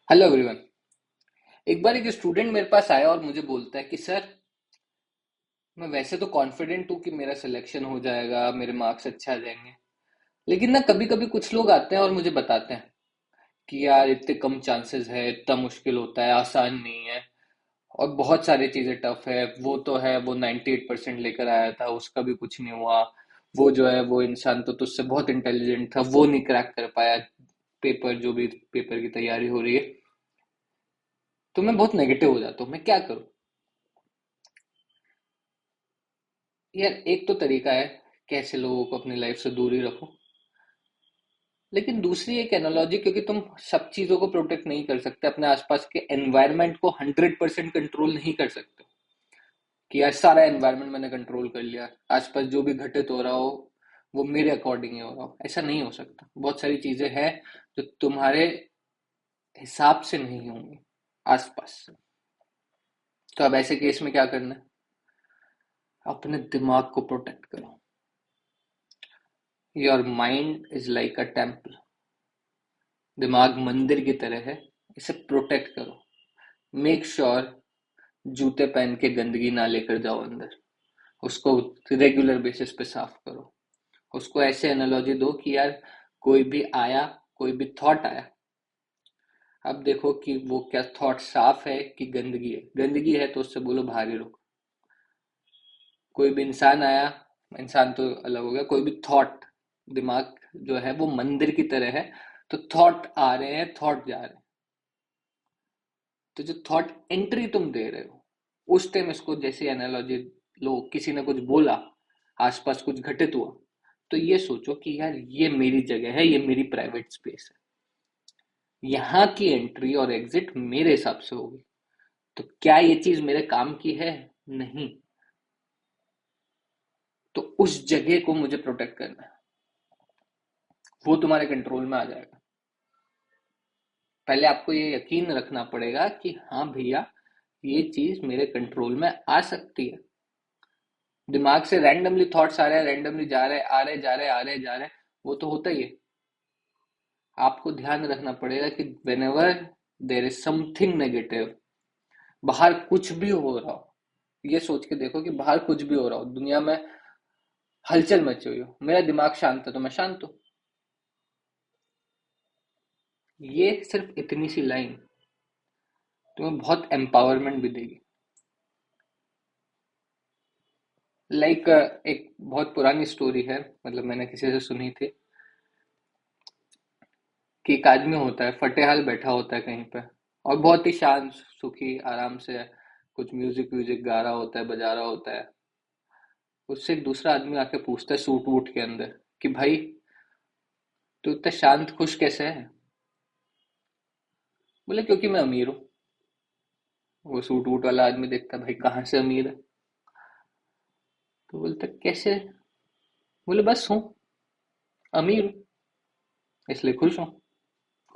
Hello everyone. एक बार एक student मेरे पास आया और मुझे बोलता है कि सर, मैं वैसे तो कॉन्फिडेंट हूँ कि मेरा सिलेक्शन हो जाएगा, मेरे मार्क्स अच्छे आ जाएंगे। लेकिन ना कभी कभी कुछ लोग आते हैं और मुझे बताते हैं कि यार इतने कम चांसेस है, इतना मुश्किल होता है, आसान नहीं है, और बहुत सारी चीजें टफ है। वो तो है, वो 98% लेकर आया था, उसका भी कुछ नहीं हुआ। वो जो है वो इंसान तो तुझसे बहुत इंटेलिजेंट था, वो नहीं क्रैक कर पाया पेपर, जो भी पेपर की तैयारी हो रही है। तो मैं बहुत नेगेटिव हो जाता हूँ, मैं क्या करूँ? यार एक तो तरीका है कैसे लोगों को अपनी लाइफ से दूर ही रखो, लेकिन दूसरी एक एनालॉजी, क्योंकि तुम सब चीजों को प्रोटेक्ट नहीं कर सकते, अपने आसपास के एनवायरनमेंट को 100% कंट्रोल नहीं कर सकते कि यार सारा एनवायरनमेंट मैंने कंट्रोल कर लिया, आसपास जो भी घटित हो रहा हो वो मेरे अकॉर्डिंग ही हो रहा हो। ऐसा नहीं हो सकता। बहुत सारी चीजें हैं जो तुम्हारे हिसाब से नहीं होंगी आसपास। तो अब ऐसे केस में क्या करना है? अपने दिमाग को प्रोटेक्ट करो। Your mind is like a temple. दिमाग मंदिर की तरह है, इसे प्रोटेक्ट करो। मेक श्योर जूते पहन के गंदगी ना लेकर जाओ अंदर। उसको रेगुलर बेसिस पे साफ करो। उसको ऐसे एनालॉजी दो कि यार कोई भी आया, कोई भी थॉट आया, अब देखो कि वो क्या थॉट साफ है कि गंदगी है। गंदगी है तो उससे बोलो बाहर ही रुको। कोई भी इंसान आया, इंसान तो अलग हो गया, कोई भी थॉट, दिमाग जो है वो मंदिर की तरह है। तो थॉट आ रहे हैं, थॉट जा रहे हैं। तो जो थॉट एंट्री तुम दे रहे हो, उस टाइम इसको जैसे एनालॉजी लो, किसी ने कुछ बोला, आसपास कुछ घटित हुआ, तो ये सोचो कि यार ये मेरी जगह है, ये मेरी प्राइवेट स्पेस है, यहाँ की एंट्री और एग्जिट मेरे हिसाब से होगी। तो क्या ये चीज मेरे काम की है? नहीं। तो उस जगह को मुझे प्रोटेक्ट करना है, वो तुम्हारे कंट्रोल में आ जाएगा। पहले आपको ये यकीन रखना पड़ेगा कि हाँ भैया, ये चीज मेरे कंट्रोल में आ सकती है। दिमाग से रैंडमली थॉट्स आ रहे हैं, रैंडमली जा रहे, आ रहे जा रहे, आ रहे जा रहे, वो तो होता ही है। आपको ध्यान रखना पड़ेगा कि when ever there is something negative, बाहर कुछ भी हो रहा हो, ये सोच के देखो कि बाहर कुछ भी हो रहा हो, दुनिया में हलचल मची हुई हो, मेरा दिमाग शांत है तो मैं शांत हूं। ये सिर्फ इतनी सी लाइन तुम्हें बहुत एम्पावरमेंट भी देगी। एक बहुत पुरानी स्टोरी है, मतलब मैंने किसी से सुनी थी कि एक आदमी होता है, फटेहाल बैठा होता है कहीं पे, और बहुत ही शांत, सुखी, आराम से कुछ म्यूजिक व्यूजिक गा रहा होता है, बजा रहा होता है। उससे एक दूसरा आदमी आके पूछता है सूट वूट के अंदर कि भाई, तू इतना शांत खुश कैसे है? बोले क्योंकि मैं अमीर हूँ। वो सूट वूट वाला आदमी देखता है, भाई कहाँ से अमीर है? तो बोलता कैसे? बोले बस हूँ, अमीर हूँ इसलिए खुश हूँ,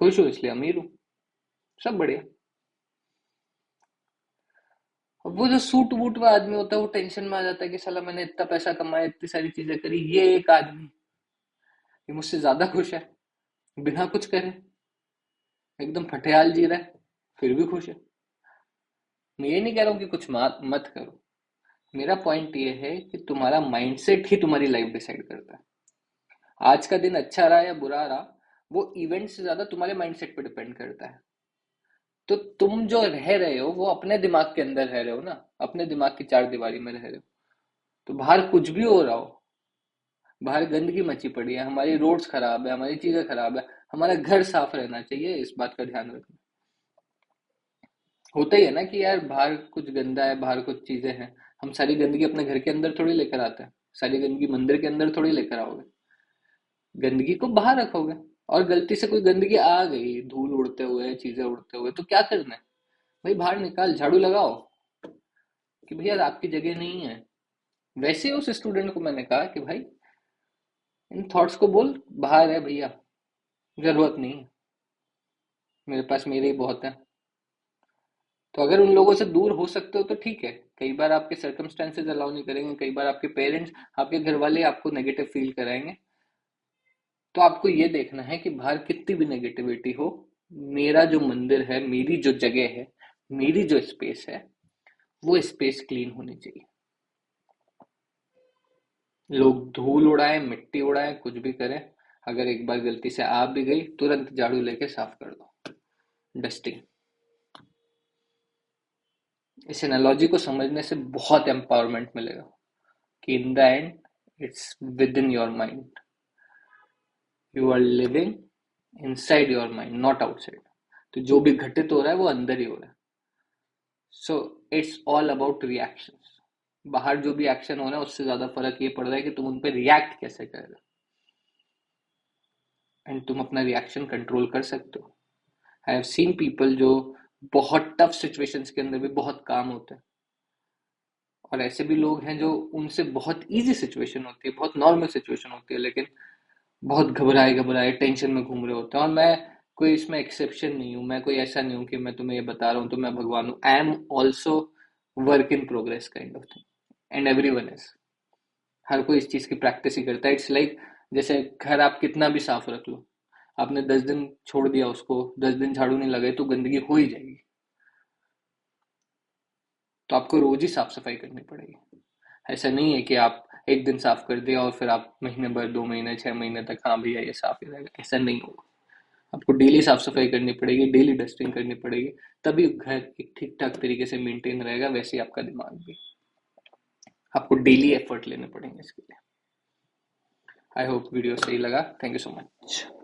खुश हूँ इसलिए अमीर हूँ, सब बढ़िया। अब वो जो सूट वूट वाला आदमी होता है वो टेंशन में आ जाता है कि साला मैंने इतना पैसा कमाया, इतनी सारी चीजें करी, ये एक आदमी, ये मुझसे ज्यादा खुश है, बिना कुछ करे, एकदम फटेहाल जी रहा है, फिर भी खुश है। मैं ये नहीं कह रहा हूँ कि कुछ मत मत करो। मेरा पॉइंट ये है कि तुम्हारा माइंडसेट ही तुम्हारी लाइफ डिसाइड करता है। आज का दिन अच्छा रहा या बुरा रहा, वो इवेंट से ज्यादा तुम्हारे माइंडसेट पे डिपेंड करता है। तो तुम जो रह रहे हो वो अपने दिमाग के अंदर रह रहे हो ना, अपने दिमाग की चार दीवारी में रह रहे हो। तो बाहर कुछ भी हो रहा हो, बाहर गंदगी मची पड़ी है, हमारी रोड्स खराब है, हमारी चीजें खराब है, हमारा घर साफ रहना चाहिए, इस बात का ध्यान रखना। होता ही है ना कि यार बाहर कुछ गंदा है, बाहर कुछ चीजें हैं, हम सारी गंदगी अपने घर के अंदर थोड़ी लेकर आते हैं। सारी गंदगी मंदिर के अंदर थोड़ी लेकर आओगे। गंदगी को बाहर रखोगे। और गलती से कोई गंदगी आ गई, धूल उड़ते हुए, चीजें उड़ते हुए, तो क्या करना है? भाई बाहर निकाल, झाड़ू लगाओ कि भैया आपकी जगह नहीं है। वैसे ही उस स्टूडेंट को मैंने कहा कि भाई, इन थॉट्स को बोल बाहर है भैया, जरूरत नहीं है, मेरे पास मेरे ही बहुत है। तो अगर उन लोगों से दूर हो सकते हो तो ठीक है। कई बार आपके सर्कमस्टेंसेस अलाउ नहीं करेंगे, कई बार आपके पेरेंट्स, आपके घर वाले आपको नेगेटिव फील कराएंगे। तो आपको ये देखना है कि बाहर कितनी भी नेगेटिविटी हो, मेरा जो मंदिर है, मेरी जो जगह है, मेरी जो स्पेस है, वो स्पेस क्लीन होनी चाहिए। लोग धूल उड़ाएं, मिट्टी उड़ाएं, कुछ भी करें, अगर एक बार गलती से आ भी गई, तुरंत झाड़ू लेके साफ कर दो। डस्टिंग। इस एनालॉजी को समझने से बहुत एम्पावरमेंट मिलेगा कि in the end it's within your mind. You are living inside your mind, not outside. तो जो भी घटित हो रहा है वो अंदर ही हो रहा है। So it's all about reactions. बाहर जो भी एक्शन हो रहा है उससे ज्यादा फर्क ये पड़ रहा है कि तुम उन पर रिएक्ट कैसे कर रहे हो, एंड तुम अपना रिएक्शन कंट्रोल कर सकते हो। आई हैव सीन पीपल जो बहुत टफ सिचुएशंस के अंदर भी बहुत काम होते हैं, और ऐसे भी लोग हैं जो उनसे बहुत इजी सिचुएशन होती है, बहुत नॉर्मल सिचुएशन होती है, लेकिन बहुत घबराए घबराए टेंशन में घूम रहे होते हैं। और मैं कोई इसमें एक्सेप्शन नहीं हूँ, मैं कोई ऐसा नहीं हूँ कि मैं तुम्हें ये बता रहा हूँ तो मैं भगवान हूँ। I am also work in progress kind of thing, and everyone is. हर कोई इस चीज की प्रैक्टिस ही करता है। इट्स लाइक जैसे घर आप कितना भी साफ रख लो, आपने 10 दिन छोड़ दिया उसको, 10 दिन झाड़ू नहीं लगाई, तो गंदगी हो ही जाएगी। तो आपको रोज ही साफ सफाई करनी पड़ेगी। ऐसा नहीं है कि आप एक दिन साफ कर दिया और फिर आप महीने भर, 2 महीने, 6 महीने तक हाँ भैया ये साफ ही रहेगा, ऐसा नहीं होगा। आपको डेली साफ सफाई करनी पड़ेगी, डेली डस्टिंग करनी पड़ेगी, तभी घर एक ठीक ठाक तरीके से मेंटेन रहेगा। वैसे ही आपका दिमाग भी। आपको डेली एफर्ट लेने पड़ेंगे इसके लिए। आई होप वीडियो सही लगा। Thank you so much.